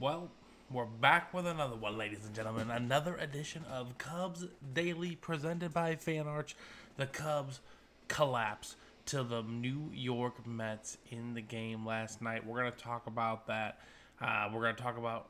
Well, we're back with another one, ladies and gentlemen. Another edition of Cubs Daily presented by FanArch. The Cubs collapse to the New York Mets in the game last night. We're going to talk about that. We're going to talk about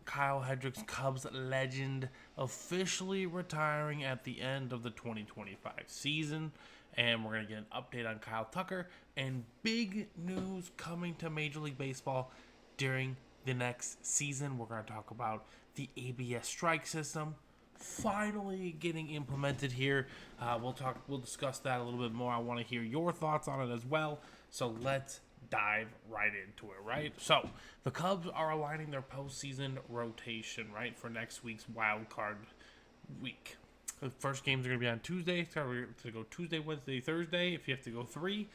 Kyle Hendricks, Cubs legend, officially retiring at the end of the 2025 season. And we're going to get an update on Kyle Tucker and big news coming to Major League Baseball during the next season. We're going to talk about the ABS strike system finally getting implemented here. We'll discuss that a little bit more. I want to hear your thoughts on it as well. So let's dive right into it, right? So the Cubs are aligning their postseason rotation, right, for next week's wild card week. The first games are going to be on Tuesday. So we're going to go Tuesday, Wednesday, Thursday. If you have to go 3,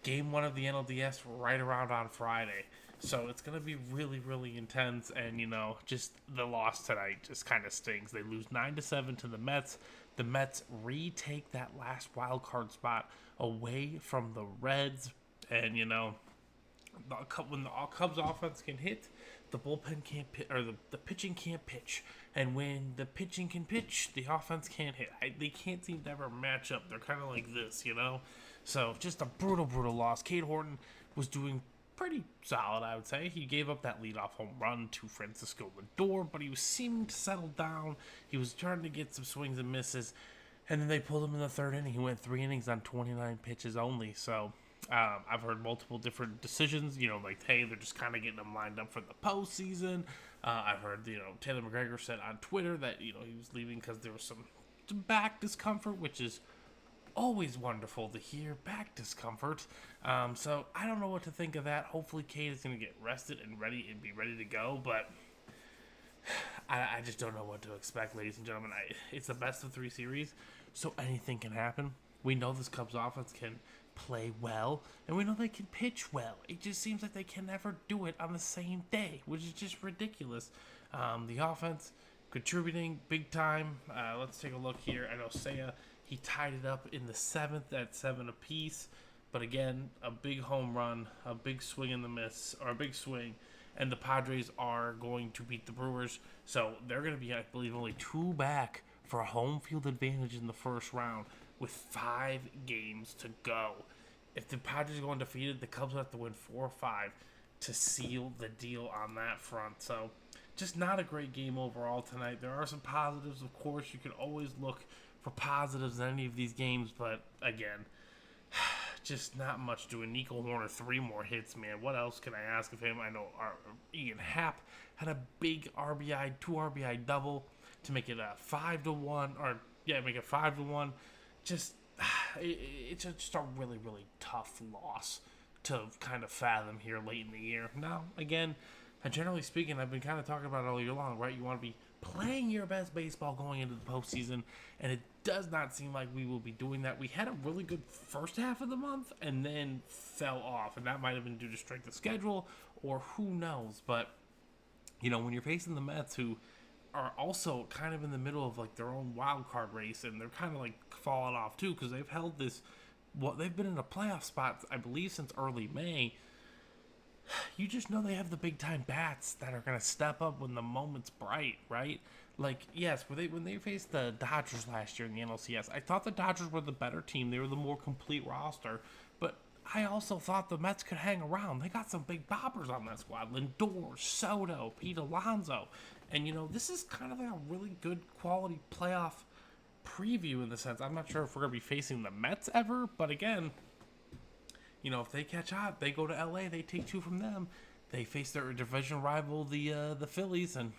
game 1 of the NLDS right around on Friday. So it's going to be really, really intense. And, just the loss tonight just kind of stings. They lose 9-7 to the Mets. The Mets retake that last wild card spot away from the Reds. And, when the Cubs offense can hit, the bullpen can't pitch, or the pitching can't pitch. And when the pitching can pitch, the offense can't hit. They can't seem to ever match up. They're kind of like this, So just a brutal, brutal loss. Cade Horton was doing pretty solid, I would say. He gave up that leadoff home run to Francisco Lindor, but he was seeming to settle down. He was trying to get some swings and misses. And then they pulled him in the third inning. He went 3 innings on 29 pitches only. So I've heard multiple different decisions, like, hey, they're just kind of getting him lined up for the postseason. I've heard, Taylor McGregor said on Twitter that, he was leaving because there was some back discomfort, which is always wonderful to hear, back discomfort. So I don't know what to think of that. Hopefully Cade is going to get rested and be ready to go, but I just don't know what to expect, ladies and gentlemen. It's the best of 3 series, so anything can happen. We know this Cubs offense can play well, and we know they can pitch well. It just seems like they can never do it on the same day, which is just ridiculous. The offense contributing big time. Let's take a look here. I know Seiya, he tied it up in the 7th at 7 apiece. But again, a big home run, a big swing and the miss, or a big swing. And the Padres are going to beat the Brewers. So they're going to be, I believe, only 2 back for a home field advantage in the first round with 5 games to go. If the Padres go undefeated, the Cubs have to win 4 or 5 to seal the deal on that front. So just not a great game overall tonight. There are some positives, of course. You can always look for positives in any of these games, but again, just not much doing. Nico Horner, 3 more hits, man. What else can I ask of him? I know Ian Happ had a big RBI, 2 RBI double to make it a 5-1, make it 5-1. It's just a really, really tough loss to kind of fathom here late in the year. Now, again, generally speaking, I've been kind of talking about it all year long, right? You want to be playing your best baseball going into the postseason, and it does not seem like we will be doing that. We had a really good first half of the month and then fell off, and that might have been due to strength of schedule or who knows. But, when you're facing the Mets, who are also kind of in the middle of like their own wild card race, and they're kind of like falling off too because they've held this, they've been in a playoff spot, I believe, since early May. You just know they have the big time bats that are going to step up when the moment's bright, right? Like, yes, when they faced the Dodgers last year in the NLCS, I thought the Dodgers were the better team. They were the more complete roster, but I also thought the Mets could hang around. They got some big boppers on that squad. Lindor, Soto, Pete Alonso. And, this is kind of like a really good quality playoff preview in the sense. I'm not sure if we're going to be facing the Mets ever, but again, if they catch hot, they go to LA, they take 2 from them. They face their division rival, the Phillies, and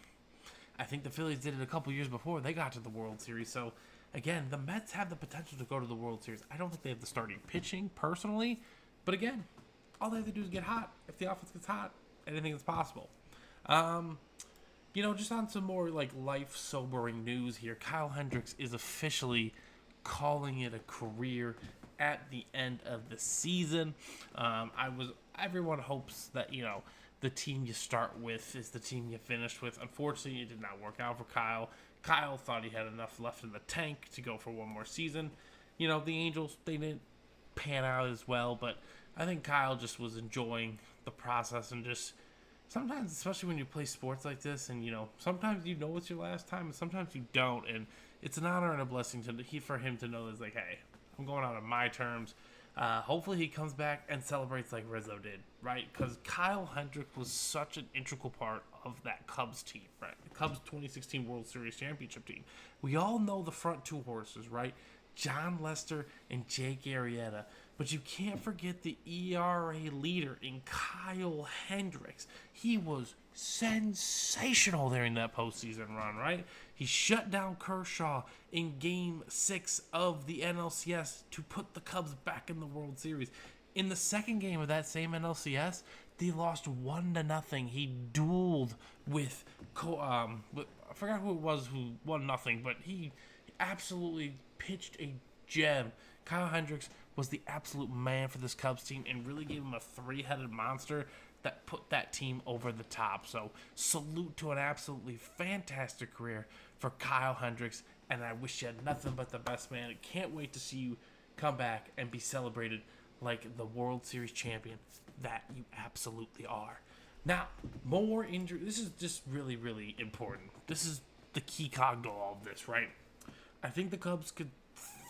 I think the Phillies did it a couple years before they got to the World Series. So, again, the Mets have the potential to go to the World Series. I don't think they have the starting pitching, personally, but again, all they have to do is get hot. If the offense gets hot, anything is possible. Just on some more like life-sobering news here, Kyle Hendricks is officially calling it a career at the end of the season. Everyone hopes that, the team you start with is the team you finish with. Unfortunately, it did not work out for Kyle. Kyle thought he had enough left in the tank to go for one more season. The Angels, they didn't pan out as well, but I think Kyle just was enjoying the process and just sometimes, especially when you play sports like this, and sometimes you know it's your last time, and sometimes you don't, and it's an honor and a blessing for him to know it's like, hey, I'm going out on my terms. Hopefully he comes back and celebrates like Rizzo did, right? Because Kyle Hendricks was such an integral part of that Cubs team, right? The Cubs 2016 World Series championship team. We all know the front two horses, right? John Lester and Jake Arrieta. But you can't forget the ERA leader in Kyle Hendricks. He was sensational during that postseason run, right? He shut down Kershaw in Game 6 of the NLCS to put the Cubs back in the World Series. In the second game of that same NLCS, they lost 1-0. He dueled with I forgot who it was who won nothing, but he absolutely pitched a gem. Kyle Hendricks was the absolute man for this Cubs team and really gave him a three-headed monster that put that team over the top. So salute to an absolutely fantastic career for Kyle Hendricks, and I wish you had nothing but the best, man. I can't wait to see you come back and be celebrated like the World Series champion that you absolutely are. Now, more injury. This is just really, really important. This is the key cog to all of this, right? I think the Cubs could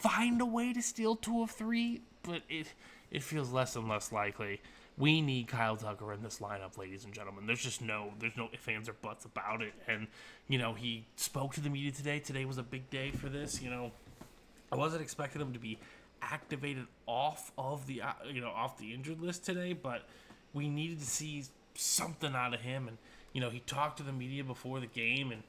find a way to steal 2 of 3, but it feels less and less likely. We need Kyle Tucker in this lineup, ladies and gentlemen. There's no ifs, ands, or buts about it. And he spoke to the media today. Today was a big day for this. I wasn't expecting him to be activated off of the off the injured list today, but we needed to see something out of him. And he talked to the media before the game, and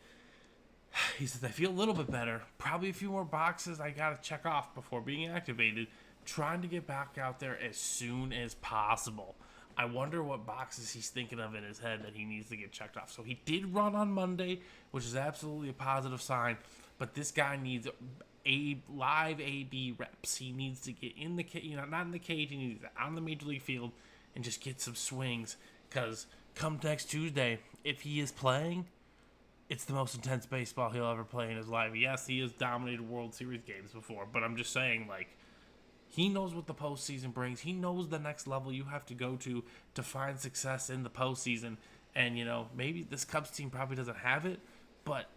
he says, I feel a little bit better. Probably a few more boxes I got to check off before being activated. Trying to get back out there as soon as possible. I wonder what boxes he's thinking of in his head that he needs to get checked off. So he did run on Monday, which is absolutely a positive sign. But this guy needs live AB reps. He needs to get in the cage, not in the cage. He needs to get on the Major League field and just get some swings. Because come next Tuesday, if he is playing, it's the most intense baseball he'll ever play in his life. Yes, he has dominated World Series games before, but I'm just saying, he knows what the postseason brings. He knows the next level you have to go to find success in the postseason. And, maybe this Cubs team probably doesn't have it, but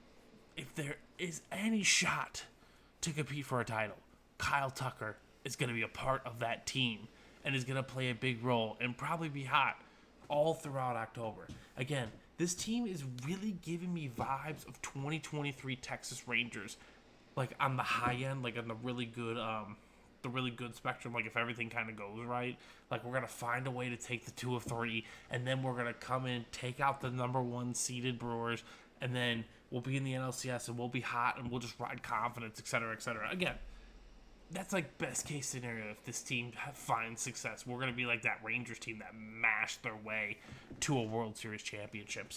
if there is any shot to compete for a title, Kyle Tucker is going to be a part of that team and is going to play a big role and probably be hot all throughout October. Again, this team is really giving me vibes of 2023 Texas Rangers, on the high end, on the really good spectrum. If everything kind of goes right, we're gonna find a way to take the 2 of 3, and then we're gonna come in, take out the number 1 seeded Brewers, and then we'll be in the NLCS and we'll be hot and we'll just ride confidence, etc., etc. Again, that's best case scenario. If this team finds success, we're gonna be like that Rangers team that mashed their way to a World Series championship.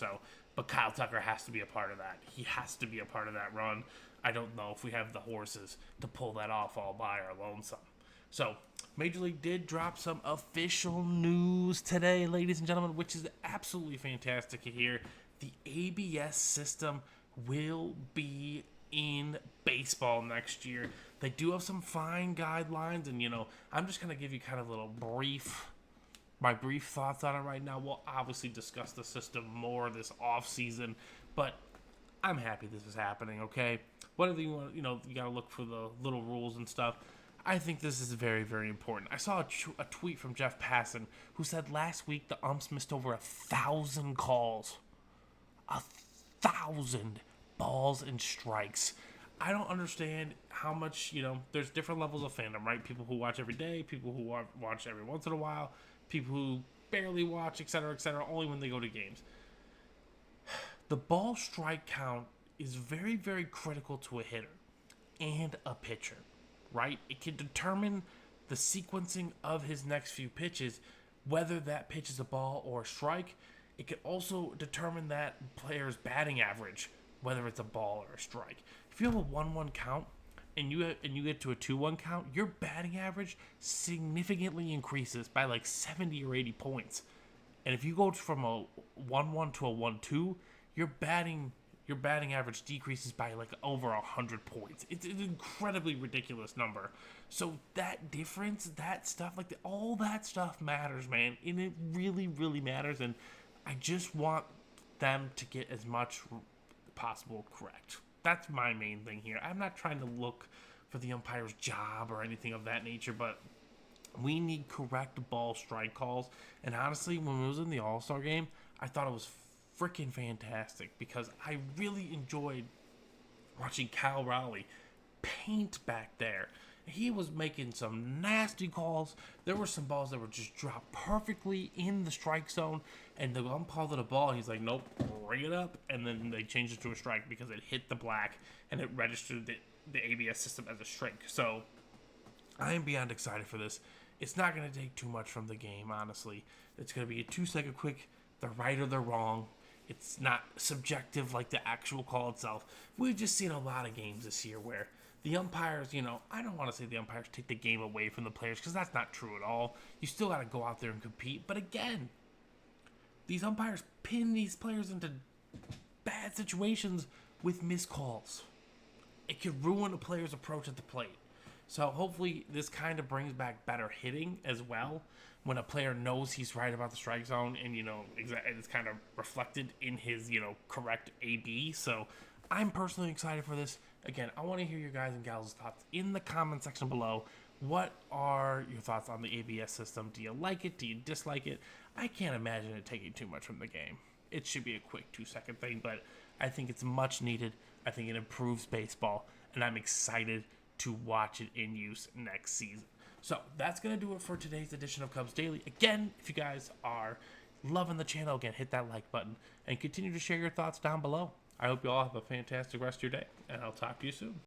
But Kyle Tucker has to be a part of that. He has to be a part of that run. I don't know if we have the horses to pull that off all by our lonesome. So, Major League did drop some official news today, ladies and gentlemen, which is absolutely fantastic to hear. The ABS system will be in baseball next year. They do have some fine guidelines, and I'm just going to give you kind of a little my brief thoughts on it right now. We'll obviously discuss the system more this off season, but I'm happy this is happening, okay? Whatever you want, you got to look for the little rules and stuff. I think this is very, very important. I saw a tweet from Jeff Passan who said last week the umps missed over 1,000 calls. 1,000 balls and strikes. I don't understand how much, there's different levels of fandom, right? People who watch every day, people who watch every once in a while, people who barely watch, etc., only when they go to games. The ball strike count is very, very critical to a hitter and a pitcher, right? It can determine the sequencing of his next few pitches, whether that pitch is a ball or a strike. It can also determine that player's batting average, whether it's a ball or a strike. If you have a 1-1 count and you get to a 2-1 count, your batting average significantly increases by 70 or 80 points. And if you go from a 1-1 to a 1-2, your batting average decreases by over 100 points. It's an incredibly ridiculous number. So that difference, that stuff, all that stuff matters, man. And it really, really matters. And I just want them to get as much possible correct. That's my main thing here. I'm not trying to look for the umpire's job or anything of that nature, but we need correct ball strike calls. And honestly, when it was in the All-Star game, I thought it was freaking fantastic because I really enjoyed watching Cal Raleigh paint back there. He was making some nasty calls. There were some balls that were just dropped perfectly in the strike zone, and the umpire to the ball, and he's like, nope, bring it up. And then they changed it to a strike because it hit the black, and it registered the ABS system as a strike. So I am beyond excited for this. It's not going to take too much from the game, honestly. It's going to be a 2-second quick, they're right or they're wrong. It's not subjective like the actual call itself. We've just seen a lot of games this year where the umpires, I don't want to say the umpires take the game away from the players because that's not true at all. You still got to go out there and compete. But again, these umpires pin these players into bad situations with missed calls. It could ruin a player's approach at the plate. So hopefully this kind of brings back better hitting as well when a player knows he's right about the strike zone and, it's kind of reflected in his, correct AB. So I'm personally excited for this. Again, I want to hear your guys and gals' thoughts in the comment section below. What are your thoughts on the ABS system? Do you like it? Do you dislike it? I can't imagine it taking too much from the game. It should be a quick 2-second thing, but I think it's much needed. I think it improves baseball, and I'm excited to watch it in use next season. So that's going to do it for today's edition of Cubs Daily. Again, if you guys are loving the channel, again, hit that like button and continue to share your thoughts down below. I hope you all have a fantastic rest of your day, and I'll talk to you soon.